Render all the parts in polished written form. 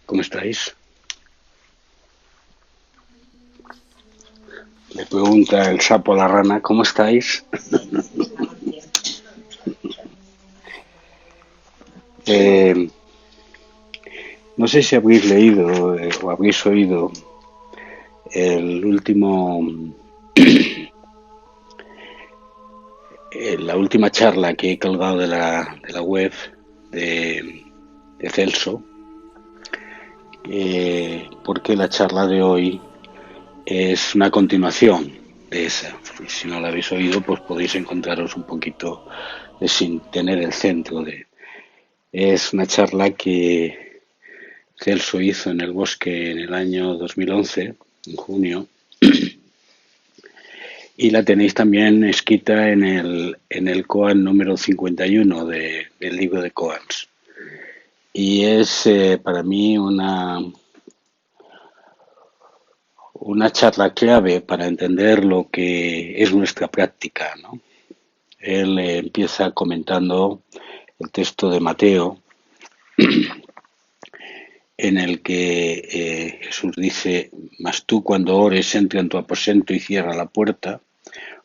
¿Cómo estáis? Le pregunta el sapo a la rana, ¿cómo estáis? Eh, no sé si habréis leído o habréis oído el último, la última charla que he colgado de la web de Celso, porque la charla de hoy es una continuación de esa. Y si no la habéis oído, pues podéis encontraros un poquito sin tener el centro de... Es una charla que Celso hizo en el bosque en el año 2011, en junio, y la tenéis también escrita en el Koan número 51 del libro de Koans. Y es para mí una charla clave para entender lo que es nuestra práctica, ¿no? Él empieza comentando el texto de Mateo, en el que Jesús dice: mas tú cuando ores entra en tu aposento y cierra la puerta.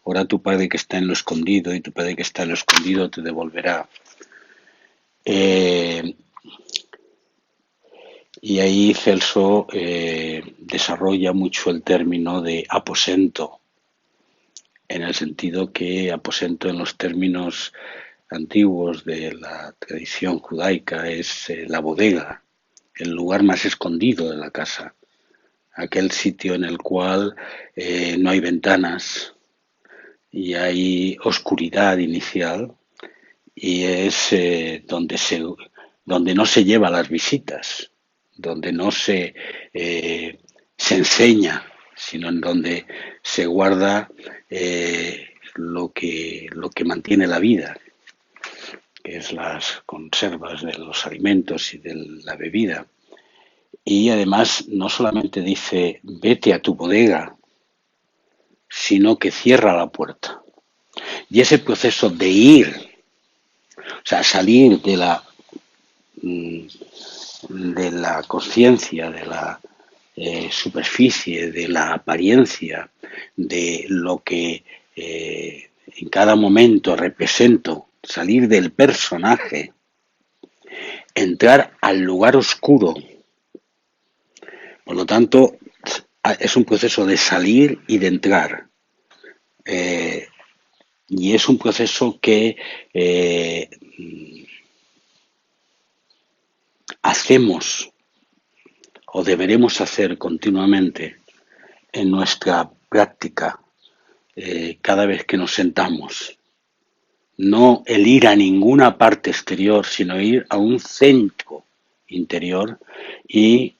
Ora a tu Padre que está en lo escondido, y tu Padre que está en lo escondido te devolverá. Eh, y ahí Celso desarrolla mucho el término de aposento, en el sentido que aposento en los términos antiguos de la tradición judaica es la bodega, el lugar más escondido de la casa, aquel sitio en el cual no hay ventanas y hay oscuridad inicial, y es donde no se lleva las visitas, donde no se enseña, sino en donde se guarda lo que mantiene la vida, que es las conservas de los alimentos y de la bebida. Y además no solamente dice vete a tu bodega, sino que cierra la puerta. Y ese proceso de ir, o sea, salir de la conciencia, de la superficie, de la apariencia, de lo que en cada momento represento, salir del personaje, entrar al lugar oscuro. Por lo tanto, es un proceso de salir y de entrar. Eh, y es un proceso que hacemos o deberemos hacer continuamente en nuestra práctica cada vez que nos sentamos. No el ir a ninguna parte exterior, sino ir a un centro interior y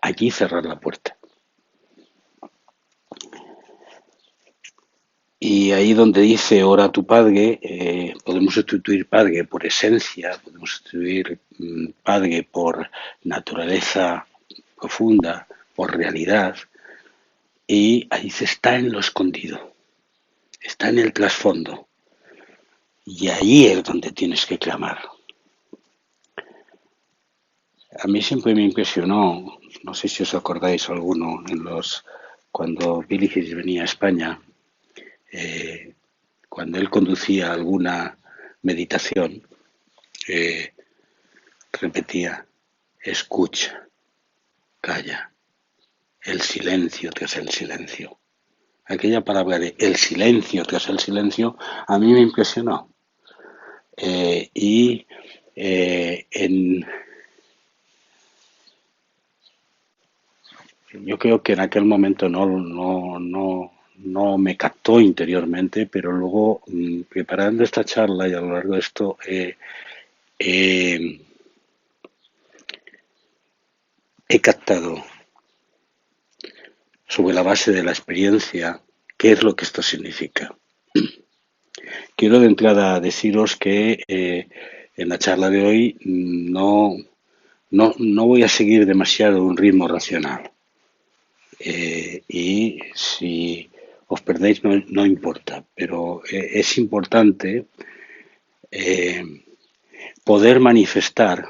allí cerrar la puerta. Y ahí donde dice ora a tu Padre, podemos sustituir Padre por esencia, podemos sustituir Padre por naturaleza profunda, por realidad, y ahí se está en lo escondido, está en el trasfondo, y ahí es donde tienes que clamar. A mí siempre me impresionó, no sé si os acordáis alguno, cuando Billy Hills venía a España, eh, cuando él conducía alguna meditación, eh, repetía: escucha, calla, el silencio tras el silencio. Aquella palabra de el silencio tras el silencio a mí me impresionó. Y yo creo que en aquel momento no me captó interiormente, pero luego, preparando esta charla y a lo largo de esto, he captado sobre la base de la experiencia qué es lo que esto significa. Quiero de entrada deciros que en la charla de hoy no voy a seguir demasiado un ritmo racional. Y si os perdéis no importa, pero es importante poder manifestar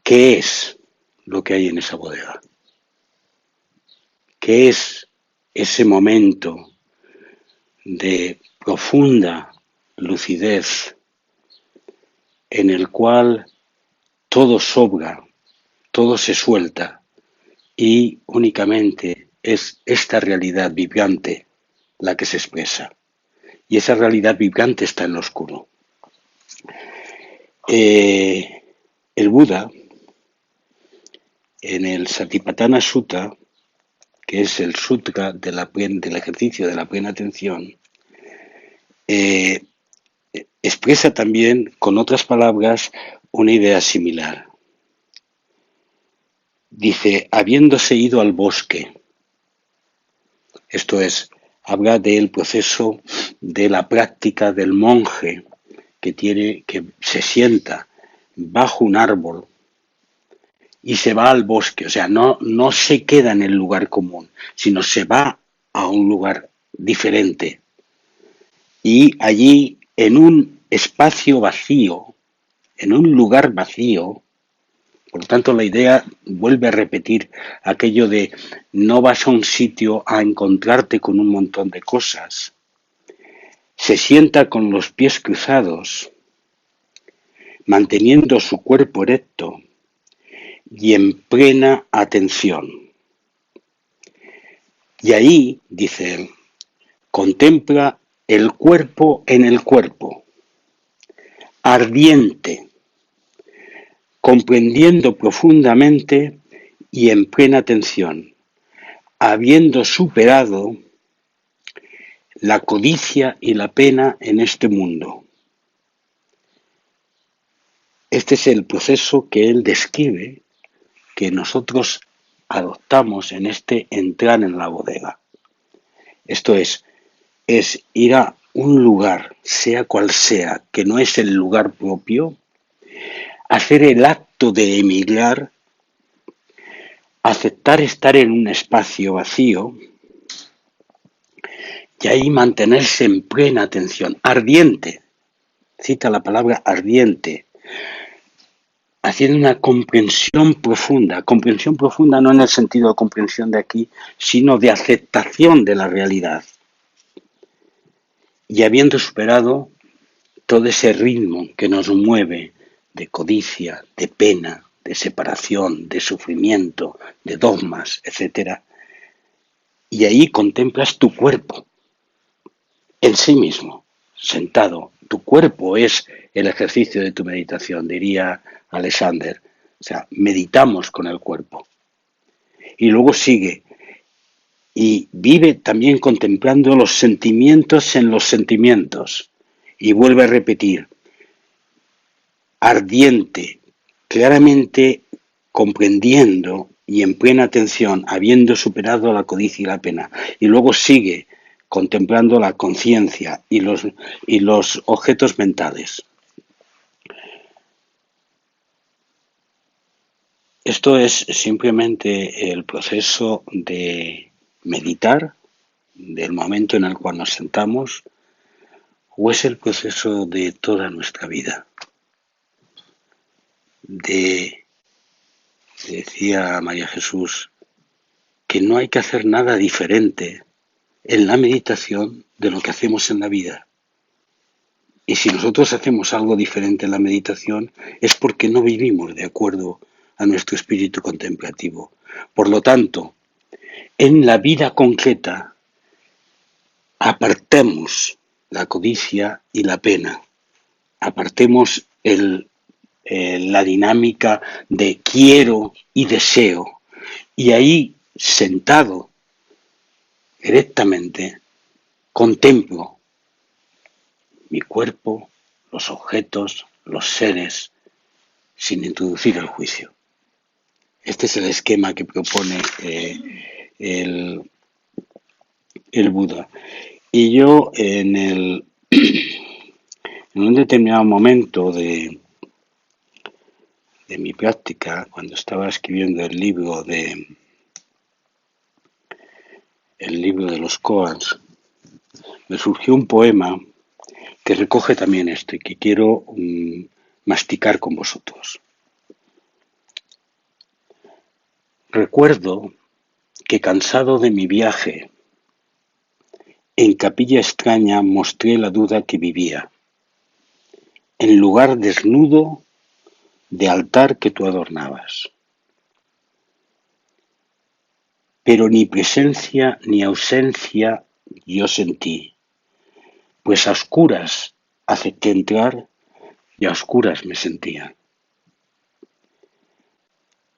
¿Qué es lo que hay en esa bodega? ¿Qué es ese momento de profunda lucidez en el cual todo sobra, todo se suelta y únicamente es esta realidad vibrante la que se expresa? Y esa realidad vibrante está en lo oscuro. El Buda, en el Satipatthana Sutta, que es el sutra del ejercicio de la plena atención, eh, expresa también, con otras palabras, una idea similar. Dice, habiéndose ido al bosque, esto es, habla del proceso de la práctica del monje que se sienta bajo un árbol y se va al bosque, o sea, no se queda en el lugar común, sino se va a un lugar diferente. Y allí, en un espacio vacío, en un lugar vacío, por lo tanto la idea vuelve a repetir aquello de no vas a un sitio a encontrarte con un montón de cosas, se sienta con los pies cruzados, manteniendo su cuerpo erecto y en plena atención. Y ahí, dice él, contempla el cuerpo en el cuerpo, ardiente, comprendiendo profundamente y en plena atención, habiendo superado la codicia y la pena en este mundo. Este es el proceso que él describe, que nosotros adoptamos en este entrar en la bodega. Esto es ir a un lugar, sea cual sea, que no es el lugar propio, hacer el acto de emigrar, aceptar estar en un espacio vacío y ahí mantenerse en plena atención, ardiente, cita la palabra ardiente, haciendo una comprensión profunda no en el sentido de comprensión de aquí, sino de aceptación de la realidad. Y habiendo superado todo ese ritmo que nos mueve de codicia, de pena, de separación, de sufrimiento, de dogmas, etc. Y ahí contemplas tu cuerpo en sí mismo, sentado. Tu cuerpo es el ejercicio de tu meditación, diría Alexander. O sea, meditamos con el cuerpo. Y luego sigue y vive también contemplando los sentimientos en los sentimientos. Y vuelve a repetir, ardiente, claramente comprendiendo y en plena atención, habiendo superado la codicia y la pena. Y luego sigue contemplando la conciencia y los objetos mentales. Esto es simplemente el proceso de meditar, del momento en el cual nos sentamos, o es el proceso de toda nuestra vida. Decía María Jesús, que no hay que hacer nada diferente en la meditación de lo que hacemos en la vida. Y si nosotros hacemos algo diferente en la meditación es porque no vivimos de acuerdo a nuestro espíritu contemplativo. Por lo tanto, en la vida concreta, apartemos la codicia y la pena, apartemos la dinámica de quiero y deseo, y ahí, sentado directamente, contemplo mi cuerpo, los objetos, los seres, sin introducir el juicio. Este es el esquema que propone el Buda. Y yo en un determinado momento de mi práctica, cuando estaba escribiendo el libro de los koans, me surgió un poema que recoge también esto y que quiero masticar con vosotros. Recuerdo que cansado de mi viaje, en capilla extraña mostré la duda que vivía, en lugar desnudo de altar que tú adornabas. Pero ni presencia ni ausencia yo sentí, pues a oscuras acepté entrar y a oscuras me sentía.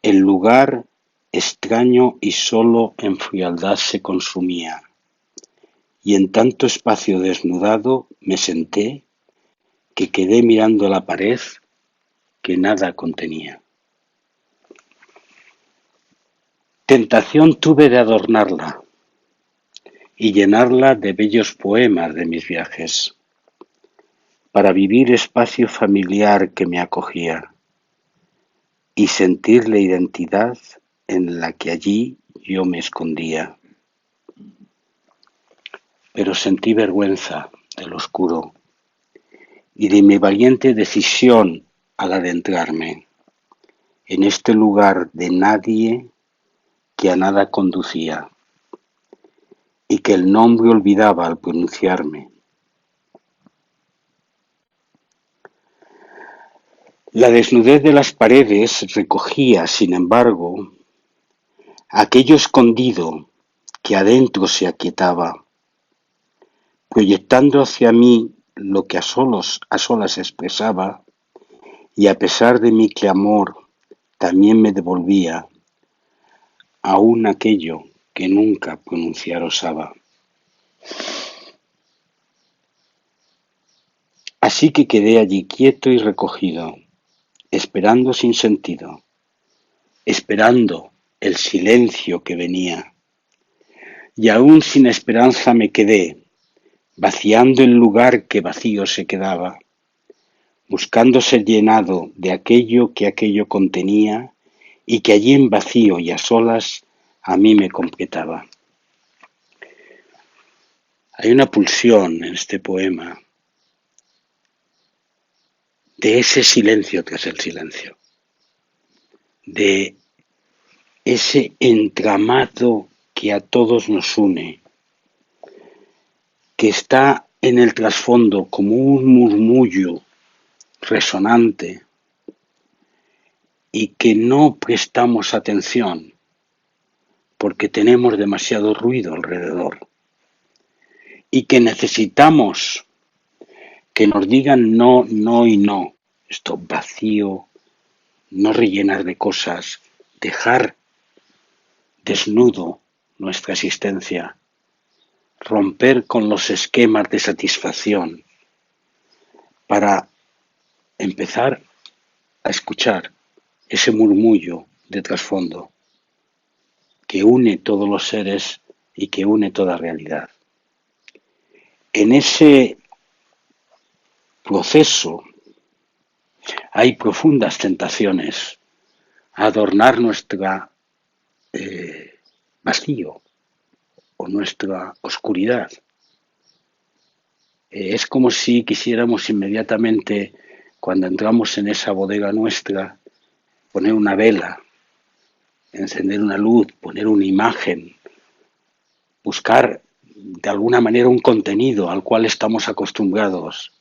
El lugar extraño y solo en frialdad se consumía, y en tanto espacio desnudado me senté que quedé mirando la pared que nada contenía. Tentación tuve de adornarla y llenarla de bellos poemas de mis viajes, para vivir espacio familiar que me acogía y sentir la identidad en la que allí yo me escondía. Pero sentí vergüenza del oscuro y de mi valiente decisión al adentrarme en este lugar de nadie que a nada conducía y que el nombre olvidaba al pronunciarme. La desnudez de las paredes recogía, sin embargo, aquello escondido que adentro se aquietaba, proyectando hacia mí lo que a solas expresaba, y a pesar de mi clamor también me devolvía aún aquello que nunca pronunciar osaba. Así que quedé allí quieto y recogido, esperando sin sentido, esperando el silencio que venía, y aún sin esperanza me quedé, vaciando el lugar que vacío se quedaba, buscando ser llenado de aquello que aquello contenía y que allí en vacío y a solas a mí me completaba. Hay una pulsión en este poema de ese silencio tras el silencio, de ese entramado que a todos nos une, que está en el trasfondo como un murmullo resonante y que no prestamos atención porque tenemos demasiado ruido alrededor y que necesitamos que nos digan no, no y no. Esto vacío, no rellenar de cosas, dejar desnudo nuestra existencia, romper con los esquemas de satisfacción para empezar a escuchar ese murmullo de trasfondo que une todos los seres y que une toda realidad. En ese proceso hay profundas tentaciones a adornar nuestra vacío o nuestra oscuridad. Es como si quisiéramos inmediatamente, cuando entramos en esa bodega nuestra, poner una vela, encender una luz, poner una imagen, buscar de alguna manera un contenido al cual estamos acostumbrados,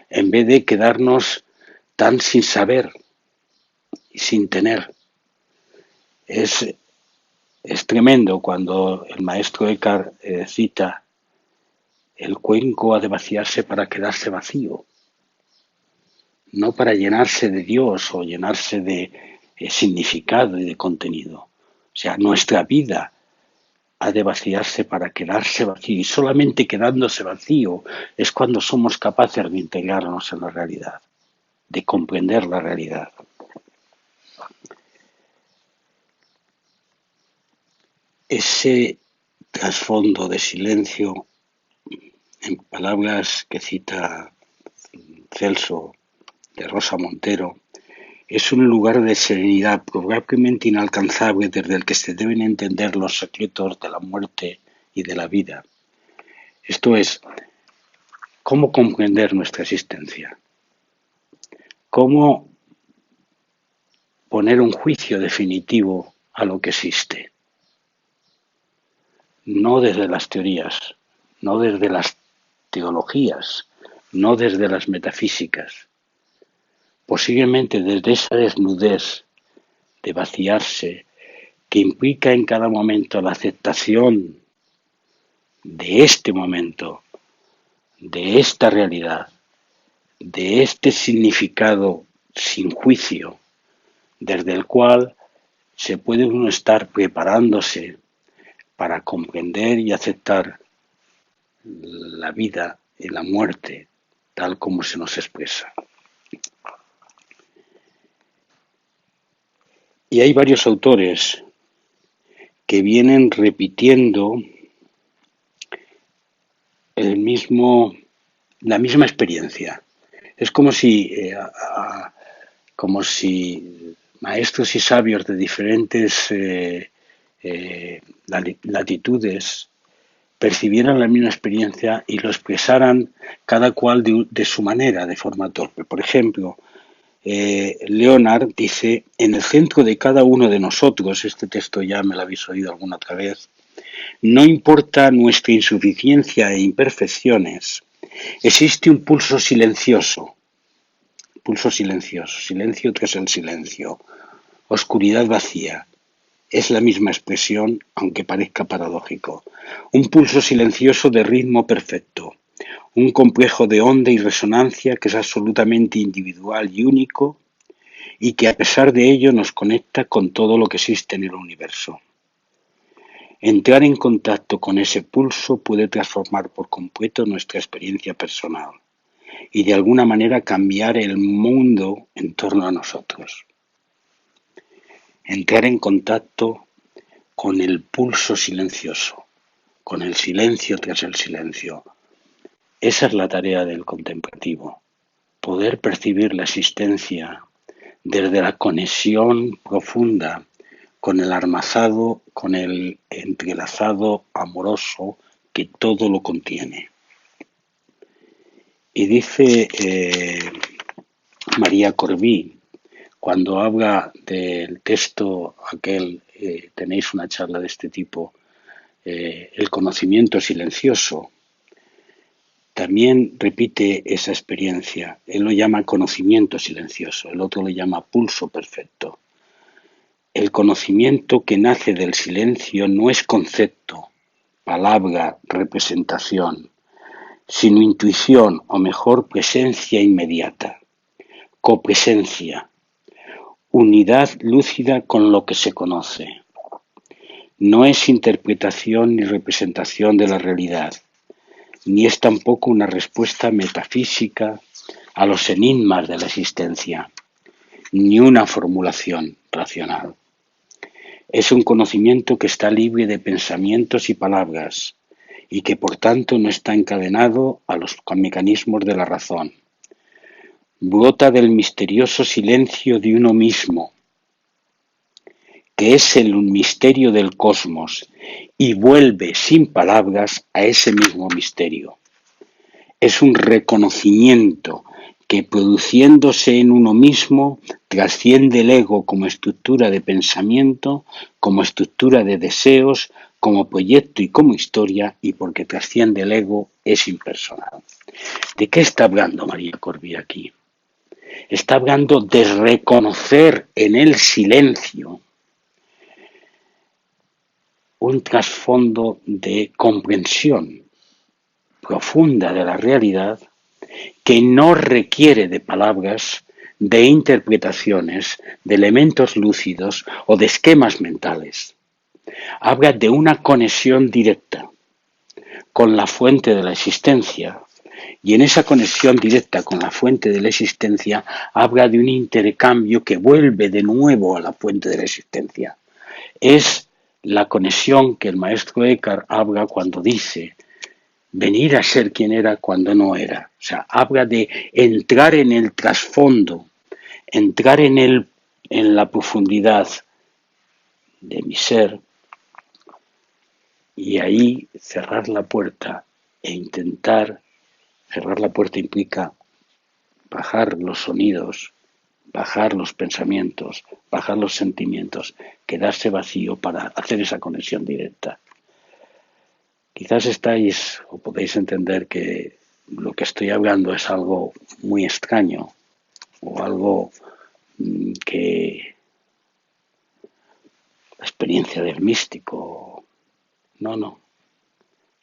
en vez de quedarnos tan sin saber y sin tener. Es tremendo cuando el maestro Eckhart cita: el cuenco ha de vaciarse para quedarse vacío, no para llenarse de Dios o llenarse de significado y de contenido. O sea, nuestra vida ha de vaciarse para quedarse vacío, y solamente quedándose vacío es cuando somos capaces de integrarnos en la realidad, de comprender la realidad. Ese trasfondo de silencio, en palabras que cita Celso de Rosa Montero, es un lugar de serenidad probablemente inalcanzable desde el que se deben entender los secretos de la muerte y de la vida. Esto es, cómo comprender nuestra existencia, cómo poner un juicio definitivo a lo que existe, no desde las teorías, no desde las teologías, no desde las metafísicas, posiblemente desde esa desnudez de vaciarse que implica en cada momento la aceptación de este momento, de esta realidad, de este significado sin juicio, desde el cual se puede uno estar preparándose para comprender y aceptar la vida y la muerte tal como se nos expresa. Y hay varios autores que vienen repitiendo la misma experiencia. Es como si maestros y sabios de diferentes latitudes percibieran la misma experiencia y lo expresaran cada cual de su manera, de forma torpe. Por ejemplo, Leonard dice: en el centro de cada uno de nosotros, este texto ya me lo habéis oído alguna otra vez, no importa nuestra insuficiencia e imperfecciones, existe un pulso silencioso, silencio tras el silencio, oscuridad vacía. Es la misma expresión, aunque parezca paradójico. Un pulso silencioso de ritmo perfecto, un complejo de onda y resonancia que es absolutamente individual y único y que a pesar de ello nos conecta con todo lo que existe en el universo. Entrar en contacto con ese pulso puede transformar por completo nuestra experiencia personal y de alguna manera cambiar el mundo en torno a nosotros. Entrar en contacto con el pulso silencioso, con el silencio tras el silencio. Esa es la tarea del contemplativo, poder percibir la existencia desde la conexión profunda con el armazado, con el entrelazado amoroso que todo lo contiene. Y dice María Corbí, cuando habla del texto aquel, tenéis una charla de este tipo, el conocimiento silencioso, también repite esa experiencia. Él lo llama conocimiento silencioso, el otro lo llama pulso perfecto. El conocimiento que nace del silencio no es concepto, palabra, representación, sino intuición o mejor presencia inmediata, copresencia, unidad lúcida con lo que se conoce. No es interpretación ni representación de la realidad, ni es tampoco una respuesta metafísica a los enigmas de la existencia, ni una formulación racional. Es un conocimiento que está libre de pensamientos y palabras y que por tanto no está encadenado a los mecanismos de la razón. Brota del misterioso silencio de uno mismo, que es el misterio del cosmos, y vuelve sin palabras a ese mismo misterio. Es un reconocimiento que, produciéndose en uno mismo, trasciende el ego como estructura de pensamiento, como estructura de deseos, como proyecto y como historia, y porque trasciende el ego es impersonal. ¿De qué está hablando María Corbí aquí? Está hablando de reconocer en el silencio un trasfondo de comprensión profunda de la realidad que no requiere de palabras, de interpretaciones, de elementos lúcidos o de esquemas mentales. Habla de una conexión directa con la fuente de la existencia y en esa conexión directa con la fuente de la existencia habla de un intercambio que vuelve de nuevo a la fuente de la existencia. Es la conexión que el maestro Eckhart habla cuando dice venir a ser quien era cuando no era. O sea, habla de entrar en el trasfondo, entrar en la profundidad de mi ser y ahí cerrar la puerta e intentar, cerrar la puerta implica bajar los sonidos, bajar los pensamientos, bajar los sentimientos, quedarse vacío para hacer esa conexión directa. Quizás estáis o podéis entender que lo que estoy hablando es algo muy extraño o algo que la experiencia del místico. No.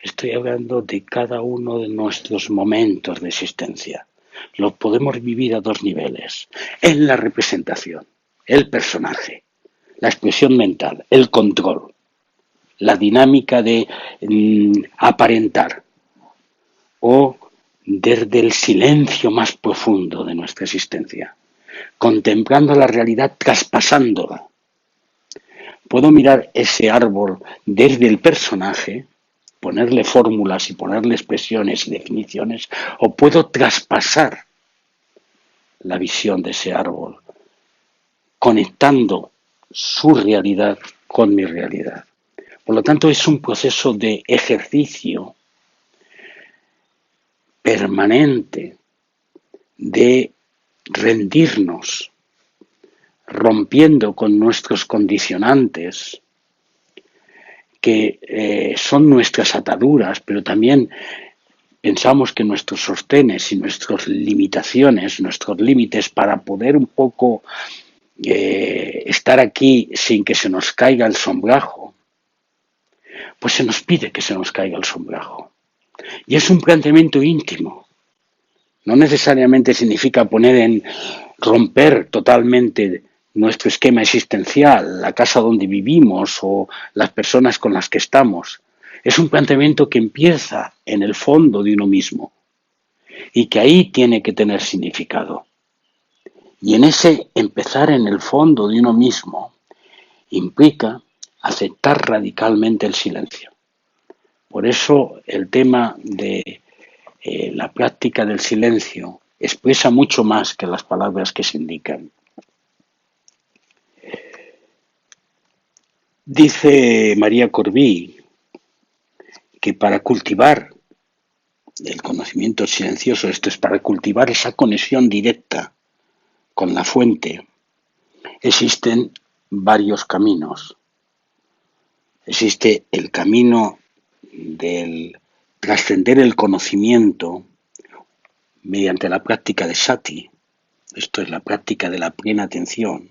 Estoy hablando de cada uno de nuestros momentos de existencia. Lo podemos vivir a dos niveles. En la representación, el personaje, la expresión mental, el control, la dinámica de aparentar o desde el silencio más profundo de nuestra existencia, contemplando la realidad, traspasándola. Puedo mirar ese árbol desde el personaje, ponerle fórmulas y ponerle expresiones y definiciones, o puedo traspasar la visión de ese árbol, conectando su realidad con mi realidad. Por lo tanto, es un proceso de ejercicio permanente de rendirnos, rompiendo con nuestros condicionantes, que son nuestras ataduras, pero también pensamos que nuestros sostenes y nuestras limitaciones, nuestros límites para poder un poco estar aquí sin que se nos caiga el sombrajo, pues se nos pide que se nos caiga el sombrajo. Y es un planteamiento íntimo. No necesariamente significa romper totalmente nuestro esquema existencial, la casa donde vivimos o las personas con las que estamos. Es un planteamiento que empieza en el fondo de uno mismo y que ahí tiene que tener significado. Y en ese empezar en el fondo de uno mismo implica aceptar radicalmente el silencio. Por eso el tema de la práctica del silencio expresa mucho más que las palabras que se indican. Dice María Corbí que para cultivar el conocimiento silencioso, esto es para cultivar esa conexión directa con la fuente, existen varios caminos. Existe el camino del trascender el conocimiento mediante la práctica de sati, esto es la práctica de la plena atención,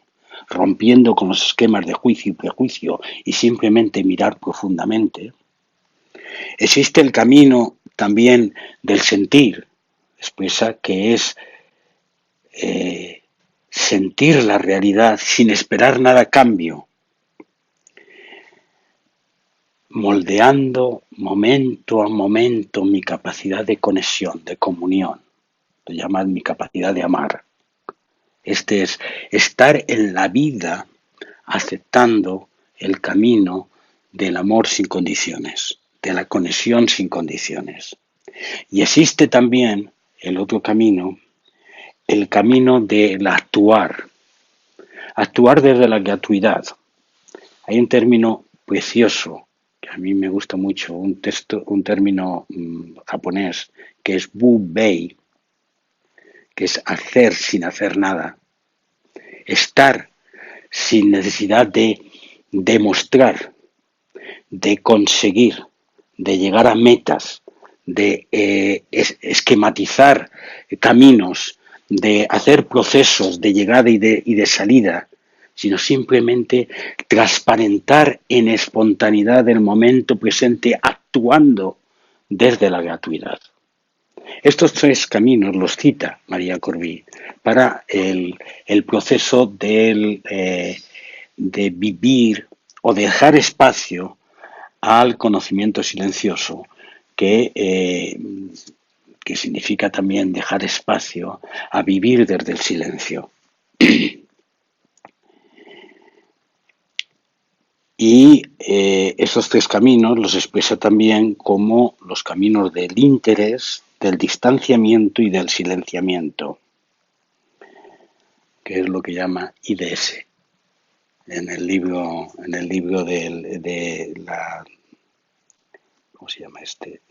rompiendo con los esquemas de juicio y prejuicio y simplemente mirar profundamente. Existe el camino también del sentir, expresa que es sentir la realidad sin esperar nada a cambio, moldeando momento a momento mi capacidad de conexión, de comunión, lo llaman mi capacidad de amar. Este es estar en la vida aceptando el camino del amor sin condiciones, de la conexión sin condiciones. Y existe también el otro camino, el camino del actuar desde la gratuidad. Hay un término precioso que a mí me gusta mucho, un término japonés que es bu-bei, que es hacer sin hacer nada, estar sin necesidad de demostrar, de conseguir, de llegar a metas, de esquematizar caminos, de hacer procesos de llegada y de salida, sino simplemente transparentar en espontaneidad el momento presente actuando desde la gratuidad. Estos tres caminos los cita María Corbí para el proceso de vivir o dejar espacio al conocimiento silencioso, que significa también dejar espacio a vivir desde el silencio. Y esos tres caminos los expresa también como los caminos del interés, del distanciamiento y del silenciamiento, que es lo que llama IDS. En el libro de la... ¿Cómo se llama este?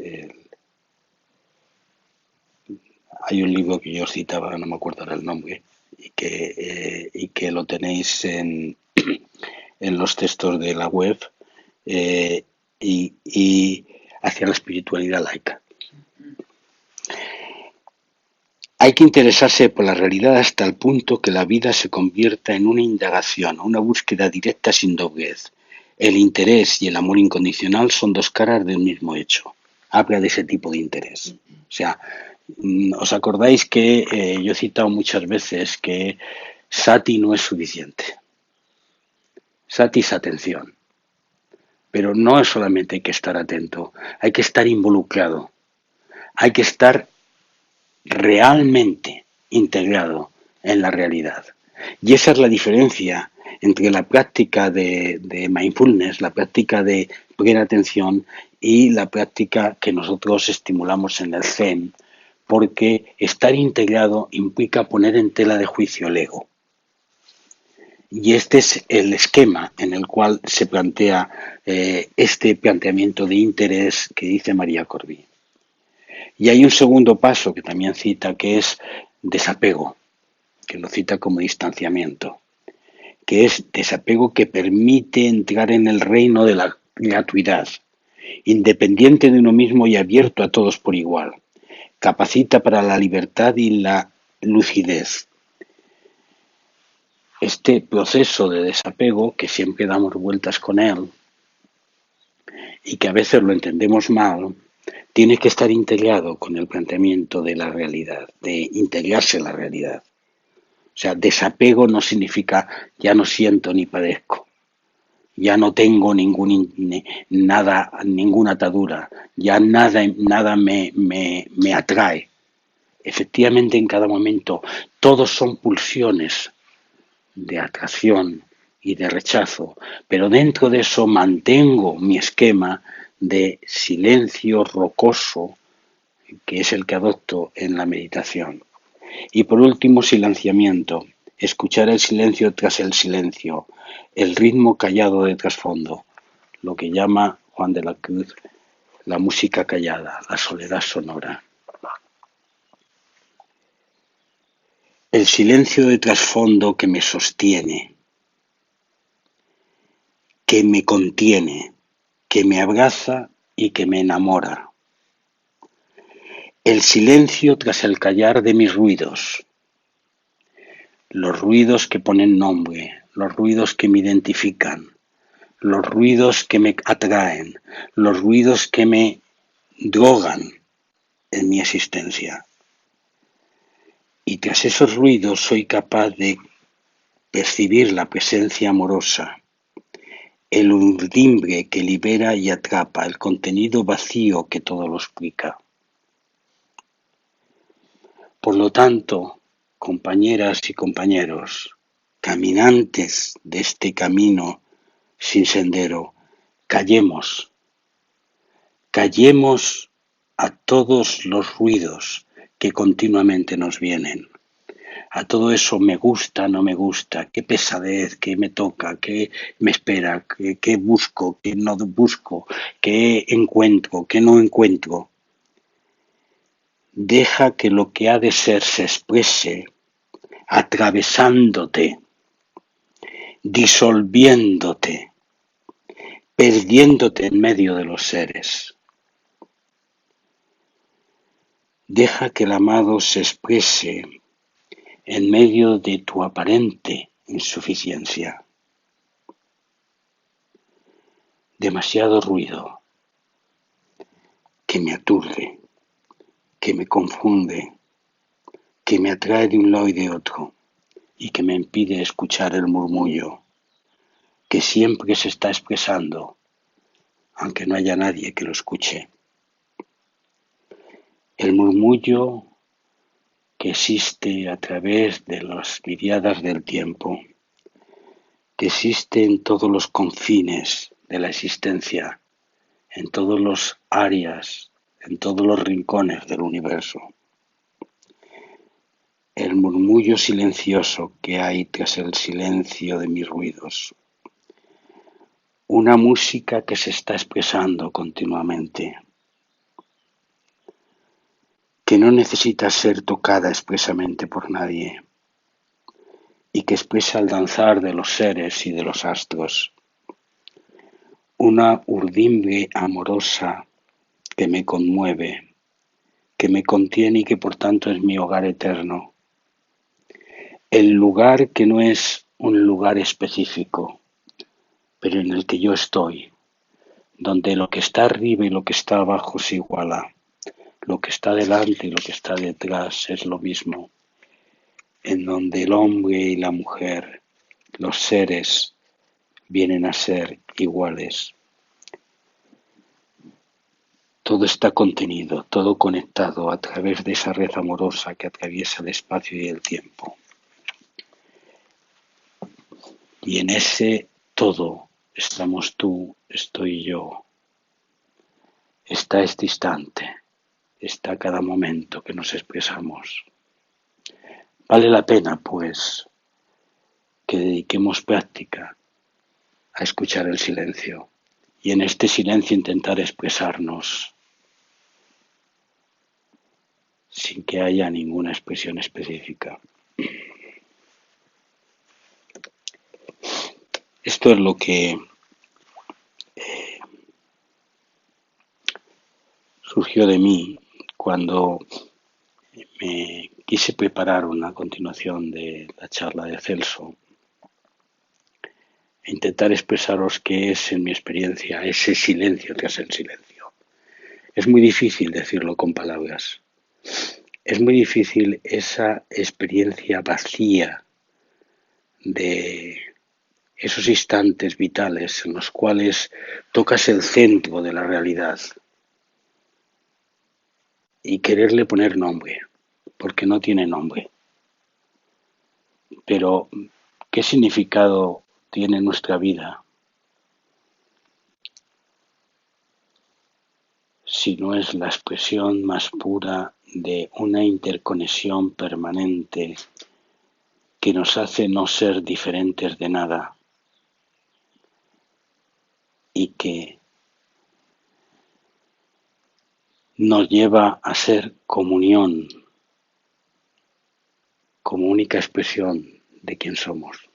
Hay un libro que yo citaba, no me acuerdo ahora el nombre, y que lo tenéis en los textos de la web, y hacia la espiritualidad laica. Hay que interesarse por la realidad hasta el punto que la vida se convierta en una indagación, una búsqueda directa sin doblez. El interés y el amor incondicional son dos caras de un mismo hecho. Habla de ese tipo de interés. O sea, ¿os acordáis que yo he citado muchas veces que sati no es suficiente? Sati es atención. Pero no es solamente hay que estar atento, hay que estar involucrado, hay que estar realmente integrado en la realidad. Y esa es la diferencia entre la práctica de mindfulness, la práctica de plena atención, y la práctica que nosotros estimulamos en el Zen, porque estar integrado implica poner en tela de juicio el ego. Y este es el esquema en el cual se plantea este planteamiento de interés que dice María Corby. Y hay un segundo paso que también cita, que es desapego, que lo cita como distanciamiento, que es desapego que permite entrar en el reino de la gratuidad, independiente de uno mismo y abierto a todos por igual. Capacita para la libertad y la lucidez. Este proceso de desapego, que siempre damos vueltas con él y que a veces lo entendemos mal, tiene que estar integrado con el planteamiento de la realidad, de integrarse en la realidad. O sea, desapego no significa ya no siento ni padezco, ya no tengo ninguna atadura, ya nada me atrae. Efectivamente, en cada momento todos son pulsiones de atracción y de rechazo, pero dentro de eso mantengo mi esquema de silencio rocoso, que es el que adopto en la meditación. Y por último, silenciamiento, escuchar el silencio tras el silencio, el ritmo callado de trasfondo, lo que llama Juan de la Cruz la música callada, la soledad sonora. El silencio de trasfondo que me sostiene, que me contiene, que me abraza y que me enamora. El silencio tras el callar de mis ruidos, los ruidos que ponen nombre, los ruidos que me identifican, los ruidos que me atraen, los ruidos que me drogan en mi existencia. Y tras esos ruidos soy capaz de percibir la presencia amorosa, el urdimbre que libera y atrapa, el contenido vacío que todo lo explica. Por lo tanto, compañeras y compañeros, caminantes de este camino sin sendero, callemos a todos los ruidos que continuamente nos vienen, a todo eso me gusta, no me gusta, qué pesadez, qué me toca, qué me espera, qué busco, qué no busco, qué encuentro, qué no encuentro. Deja que lo que ha de ser se exprese atravesándote, disolviéndote, perdiéndote en medio de los seres. Deja que el amado se exprese en medio de tu aparente insuficiencia. Demasiado ruido que me aturde, que me confunde, que me atrae de un lado y de otro y que me impide escuchar el murmullo que siempre se está expresando, aunque no haya nadie que lo escuche. El murmullo que existe a través de las miriadas del tiempo, que existe en todos los confines de la existencia, en todas las áreas, en todos los rincones del universo. El murmullo silencioso que hay tras el silencio de mis ruidos. Una música que se está expresando continuamente, que no necesita ser tocada expresamente por nadie, que expresa el danzar de los seres y de los astros, una urdimbre amorosa que me conmueve, que me contiene y que por tanto es mi hogar eterno, el lugar que no es un lugar específico, pero en el que yo estoy, donde lo que está arriba y lo que está abajo se iguala, lo que está delante y lo que está detrás es lo mismo, en donde el hombre y la mujer, los seres, vienen a ser iguales. Todo está contenido, todo conectado a través de esa red amorosa que atraviesa el espacio y el tiempo. Y en ese todo estamos tú, estoy yo. Está este instante, está cada momento que nos expresamos. Vale la pena, pues, que dediquemos práctica a escuchar el silencio y en este silencio intentar expresarnos sin que haya ninguna expresión específica. Esto es lo que surgió de mí cuando me quise preparar una continuación de la charla de Celso e intentar expresaros qué es, en mi experiencia, ese silencio que es el silencio. Es muy difícil decirlo con palabras. Es muy difícil esa experiencia vacía de esos instantes vitales en los cuales tocas el centro de la realidad y quererle poner nombre, porque no tiene nombre. Pero, ¿qué significado tiene nuestra vida si no es la expresión más pura de una interconexión permanente que nos hace no ser diferentes de nada y que nos lleva a ser comunión como única expresión de quién somos?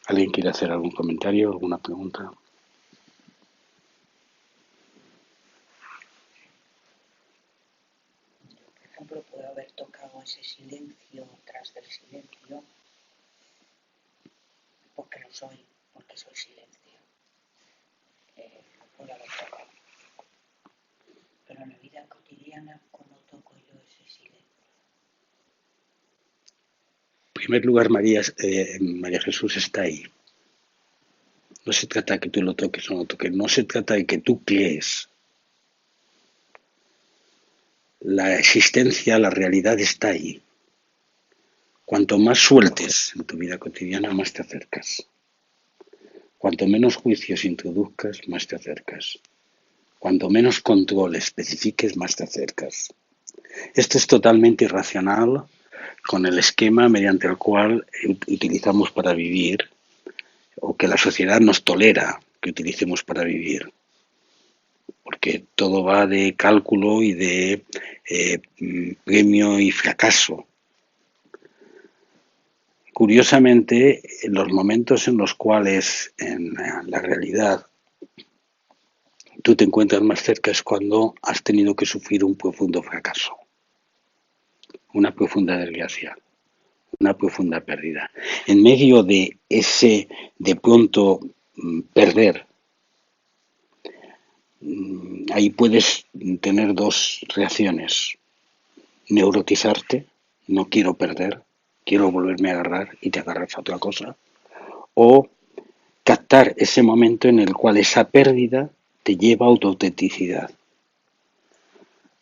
¿Alguien quiere hacer algún comentario, alguna pregunta? Por ejemplo, puedo haber tocado ese silencio tras del silencio porque lo soy, porque soy silencio. Lo puedo haber tocado. Pero en la vida cotidiana, ¿cómo toco yo ese silencio? En primer lugar, María Jesús está ahí. No se trata de que tú lo toques o no lo toques, no se trata de que tú crees. La existencia, la realidad está ahí. Cuanto más sueltes en tu vida cotidiana, más te acercas. Cuanto menos juicios introduzcas, más te acercas. Cuanto menos control especifiques, más te acercas. Esto es totalmente irracional con el esquema mediante el cual utilizamos para vivir o que la sociedad nos tolera que utilicemos para vivir. Porque todo va de cálculo y de premio y fracaso. Curiosamente, en los momentos en los cuales en la realidad tú te encuentras más cerca es cuando has tenido que sufrir un profundo fracaso, una profunda desgracia, una profunda pérdida. En medio de ese, de pronto, perder, ahí puedes tener dos reacciones. Neurotizarte, no quiero perder, quiero volverme a agarrar y te agarras a otra cosa. O captar ese momento en el cual esa pérdida te lleva a autoautenticidad.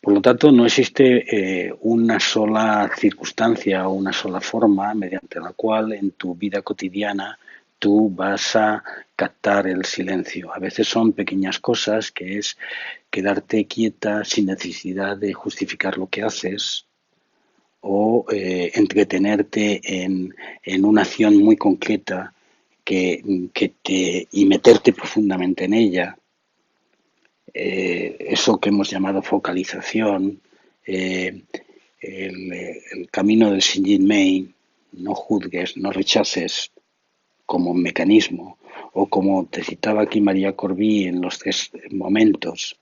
Por lo tanto, no existe una sola circunstancia o una sola forma mediante la cual en tu vida cotidiana tú vas a captar el silencio. A veces son pequeñas cosas, que es quedarte quieta sin necesidad de justificar lo que haces o entretenerte en una acción muy concreta y meterte profundamente en ella. Eso que hemos llamado focalización, el camino del Shinjin-mei, no juzgues, no rechaces como un mecanismo, o como te citaba aquí María Corbí en los 3 momentos,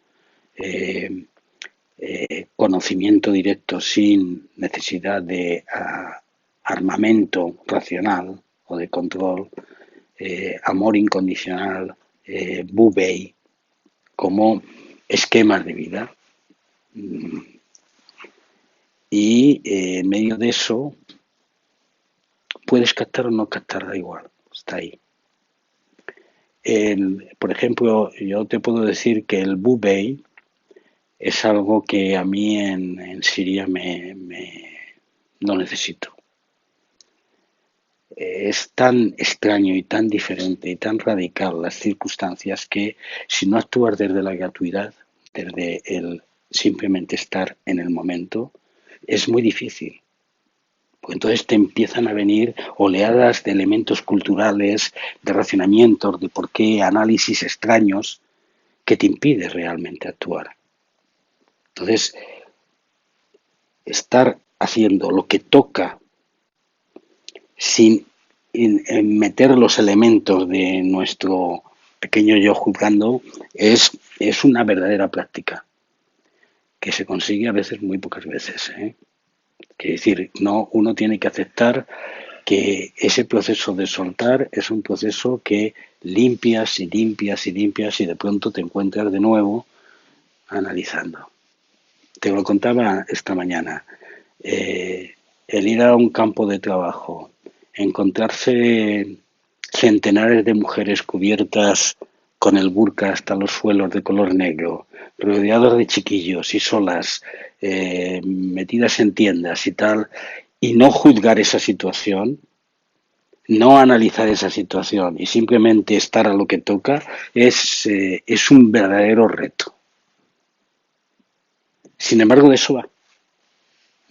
conocimiento directo sin necesidad de armamento racional o de control, amor incondicional, Wu-Wei, como esquemas de vida. Y en medio de eso puedes captar o no captar, da igual, está ahí. Por ejemplo, yo te puedo decir que el Wu-Wei es algo que a mí en Siria no necesito. Es tan extraño y tan diferente y tan radical las circunstancias que si no actúas desde la gratuidad, desde el simplemente estar en el momento, es muy difícil. Pues entonces te empiezan a venir oleadas de elementos culturales, de racionamientos, de por qué, análisis extraños que te impide realmente actuar. Entonces, estar haciendo lo que toca sin meter los elementos de nuestro pequeño yo juzgando es una verdadera práctica que se consigue a veces muy pocas veces. Quiere decir, no, uno tiene que aceptar que ese proceso de soltar es un proceso que limpias y limpias y limpias y de pronto te encuentras de nuevo analizando. Te lo contaba esta mañana. El ir a un campo de trabajo, encontrarse centenares de mujeres cubiertas con el burka hasta los suelos de color negro, rodeados de chiquillos y solas, metidas en tiendas y tal, y no juzgar esa situación, no analizar esa situación y simplemente estar a lo que toca, es un verdadero reto. Sin embargo, de eso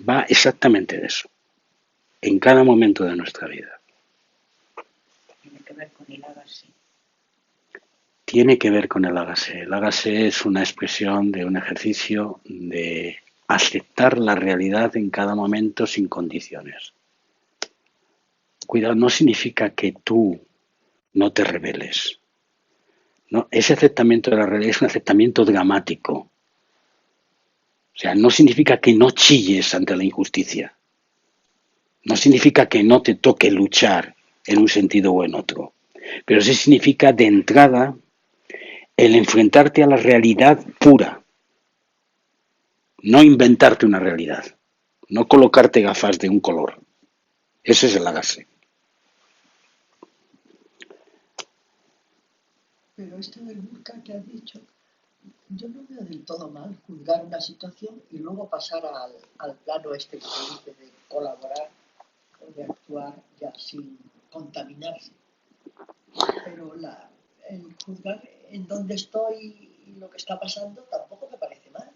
va exactamente de eso, en cada momento de nuestra vida. Tiene que ver con el hágase. Tiene que ver con el hágase. El hágase es una expresión de un ejercicio de aceptar la realidad en cada momento sin condiciones. Cuidado, no significa que tú no te rebeles. No, ese aceptamiento de la realidad es un aceptamiento dramático. O sea, no significa que no chilles ante la injusticia. No significa que no te toque luchar en un sentido o en otro. Pero sí significa de entrada el enfrentarte a la realidad pura. No inventarte una realidad. No colocarte gafas de un color. Ese es el hágase. Pero esto del burka que has dicho, yo no veo del todo mal juzgar una situación y luego pasar al plano este que se dice de colaborar o de actuar ya sin contaminarse. Pero el juzgar en dónde estoy y lo que está pasando tampoco me parece mal.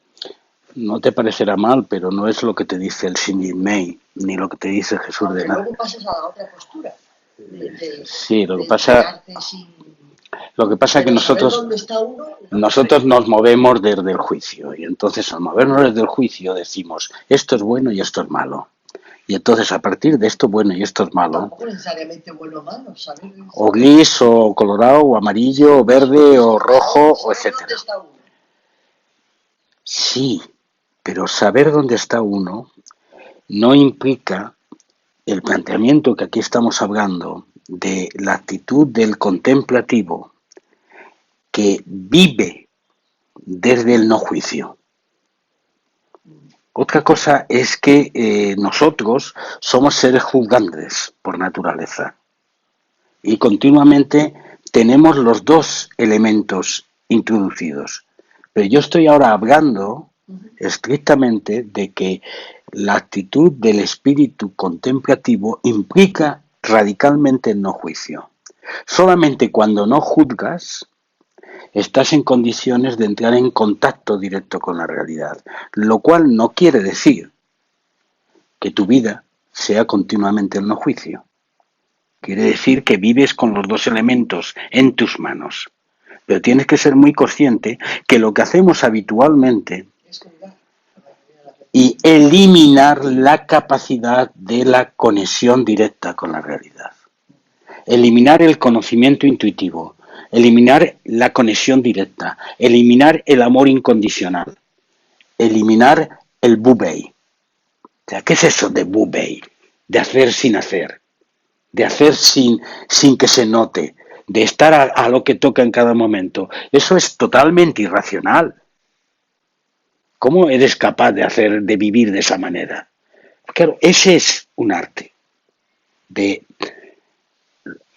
No te parecerá mal, pero no es lo que te dice el Shinjin-mei, ni lo que te dice Jesús de Nazaret. Luego pasas a la otra postura. Sí, lo que pasa es que nosotros nos movemos desde el juicio y entonces al movernos desde el juicio decimos esto es bueno y esto es malo. Y entonces a partir de esto bueno y esto es malo, tampoco necesariamente bueno o malo, ¿sabes? O gris, o colorado, o amarillo, o verde, o rojo, o etcétera. Sí, pero saber dónde está uno no implica el planteamiento que aquí estamos hablando de la actitud del contemplativo que vive desde el no juicio. Otra cosa es que nosotros somos seres juzgantes por naturaleza y continuamente tenemos los dos elementos introducidos. Pero yo estoy ahora hablando estrictamente de que la actitud del espíritu contemplativo implica radicalmente el no juicio. Solamente cuando no juzgas estás en condiciones de entrar en contacto directo con la realidad, lo cual no quiere decir que tu vida sea continuamente el no juicio. Quiere decir que vives con los dos elementos en tus manos. Pero tienes que ser muy consciente que lo que hacemos habitualmente y eliminar la capacidad de la conexión directa con la realidad. Eliminar el conocimiento intuitivo, eliminar la conexión directa, eliminar el amor incondicional, eliminar el bubei. O sea, ¿qué es eso de bubei? De hacer sin hacer, de hacer sin que se note, de estar a lo que toca en cada momento. Eso es totalmente irracional. ¿Cómo eres capaz de vivir de esa manera? Claro, ese es un arte.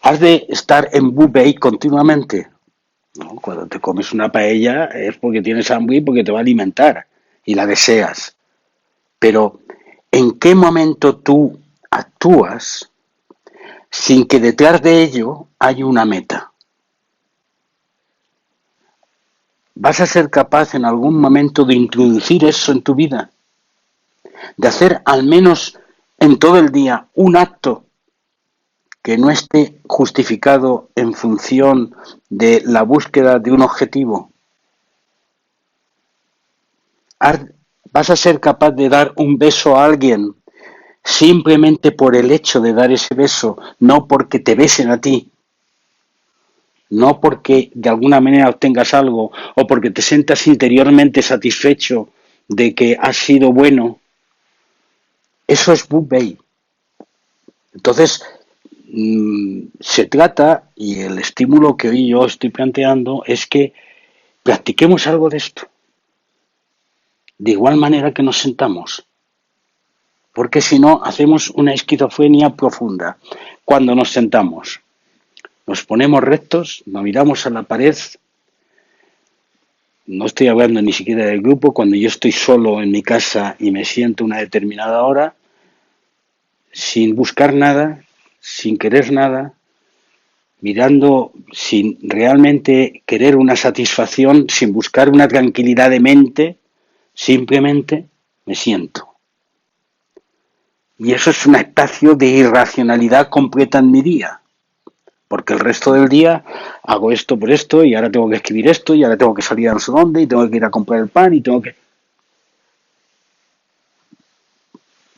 Has de estar en bubei continuamente. ¿No? Cuando te comes una paella es porque tienes hambre y porque te va a alimentar y la deseas. Pero ¿en qué momento tú actúas sin que detrás de ello haya una meta? ¿Vas a ser capaz en algún momento de introducir eso en tu vida? De hacer al menos en todo el día un acto que no esté justificado en función de la búsqueda de un objetivo. ¿Vas a ser capaz de dar un beso a alguien simplemente por el hecho de dar ese beso, no porque te besen a ti, no porque de alguna manera obtengas algo o porque te sientas interiormente satisfecho de que has sido bueno? Eso es bubei. Entonces, se trata, y el estímulo que hoy yo estoy planteando es que practiquemos algo de esto. De igual manera que nos sentamos. Porque si no, hacemos una esquizofrenia profunda. Cuando nos sentamos, nos ponemos rectos, nos miramos a la pared. No estoy hablando ni siquiera del grupo. Cuando yo estoy solo en mi casa y me siento una determinada hora, sin buscar nada, sin querer nada, mirando sin realmente querer una satisfacción, sin buscar una tranquilidad de mente, simplemente me siento. Y eso es un espacio de irracionalidad completa en mi día, porque el resto del día hago esto por esto y ahora tengo que escribir esto y ahora tengo que salir a no sé dónde y tengo que ir a comprar el pan y tengo que...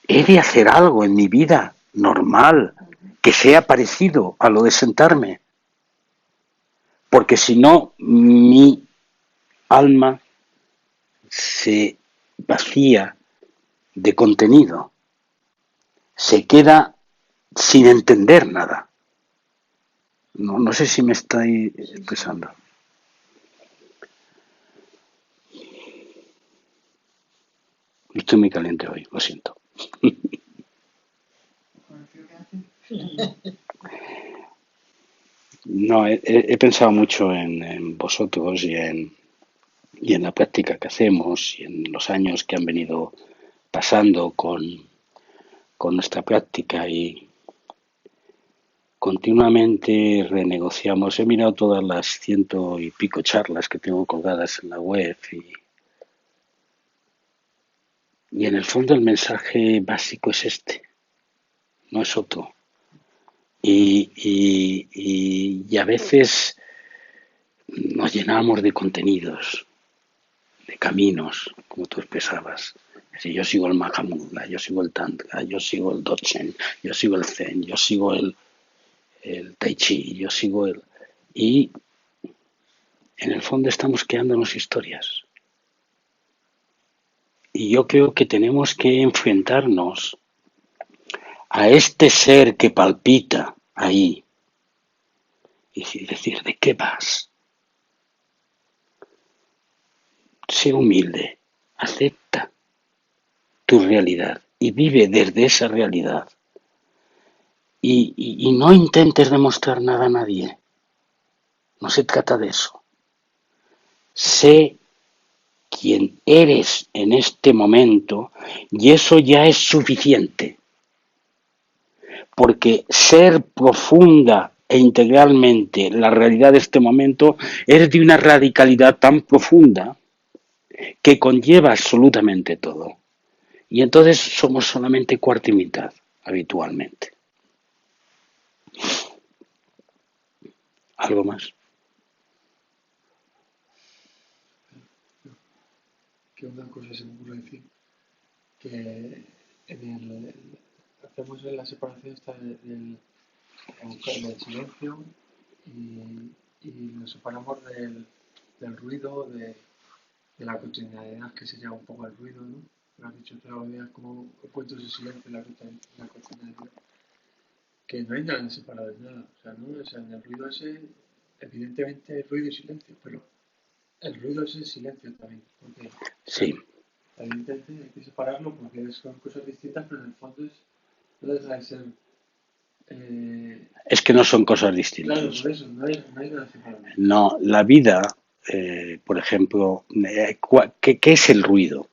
He de hacer algo en mi vida normal que sea parecido a lo de sentarme, porque si no, mi alma se vacía de contenido, se queda sin entender nada. No sé si me estoy expresando. Estoy muy caliente hoy, lo siento. No, he pensado mucho en vosotros y en la práctica que hacemos y en los años que han venido pasando con nuestra práctica y continuamente renegociamos. He mirado todas las 100 y pico charlas que tengo colgadas en la web y en el fondo el mensaje básico es este, no es otro. Y a veces nos llenamos de contenidos, de caminos, como tú expresabas. Si yo sigo el Mahamudra, yo sigo el Tantra, yo sigo el Dochen, yo sigo el Zen, yo sigo el Tai Chi, yo sigo el... Y en el fondo estamos creándonos historias. Y yo creo que tenemos que enfrentarnos a este ser que palpita ahí y decir, ¿de qué vas? Sé humilde, acepta tu realidad y vive desde esa realidad. Y no intentes demostrar nada a nadie. No se trata de eso. Sé quien eres en este momento y eso ya es suficiente. Porque ser profunda e integralmente la realidad de este momento es de una radicalidad tan profunda que conlleva absolutamente todo. Y entonces somos solamente cuarta y mitad, habitualmente. ¿Algo más? Que una cosa se me ocurre decir. que hacemos la separación esta del silencio y nos separamos del ruido, de la cotidianidad, que sería un poco el ruido, ¿no? Lo has dicho todos los días, como encuentro ese silencio en la cotidianidad, que no hay nada separado de nada, o sea, ¿no? O sea, en el ruido ese, evidentemente hay ruido y silencio, pero el ruido es el silencio también, porque Sí, evidentemente hay que separarlo porque son cosas distintas, pero en el fondo no deja de ser. es que no son cosas Claro, distintas. por eso, no hay nada separado. No, la vida, por ejemplo, ¿qué es el ruido?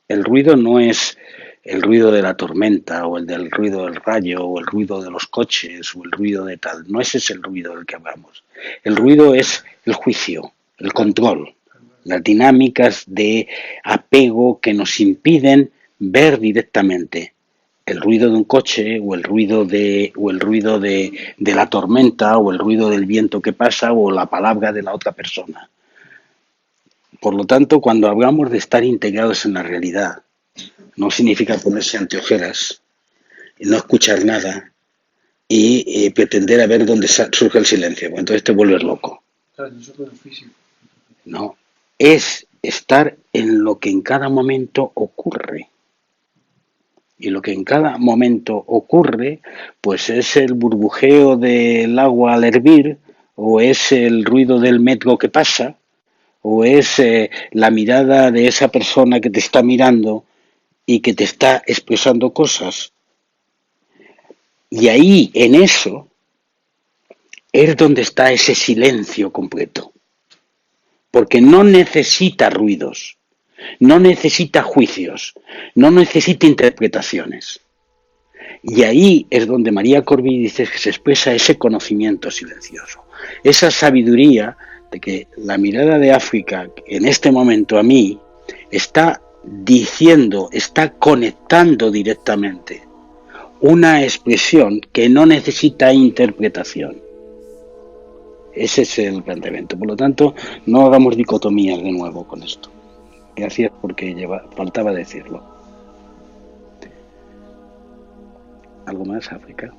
El ruido no es el ruido de la tormenta o el del ruido del rayo o el ruido de los coches o el ruido de tal. No ese es el ruido del que hablamos. El ruido es el juicio, el control, las dinámicas de apego que nos impiden ver directamente el ruido de un coche o el ruido de la tormenta o el ruido del viento que pasa o la palabra de la otra persona. Por lo tanto, cuando hablamos de estar integrados en la realidad, no significa ponerse anteojeras, no escuchar nada y pretender a ver dónde surge el silencio. Pues entonces te vuelves loco. Claro, no es solo físico. No, es estar en lo que en cada momento ocurre. Y lo que en cada momento ocurre, pues es el burbujeo del agua al hervir, o es el ruido del metro que pasa, o es la mirada de esa persona que te está mirando y que te está expresando cosas. Y ahí, en eso, es donde está ese silencio completo. Porque no necesita ruidos, no necesita juicios, no necesita interpretaciones. Y ahí es donde María Corby dice que se expresa ese conocimiento silencioso, esa sabiduría de que la mirada de África en este momento a mí está diciendo, está conectando directamente una expresión que no necesita interpretación. Ese es el planteamiento. Por lo tanto, no hagamos dicotomías de nuevo con esto. Gracias porque faltaba decirlo. ¿Algo más, África?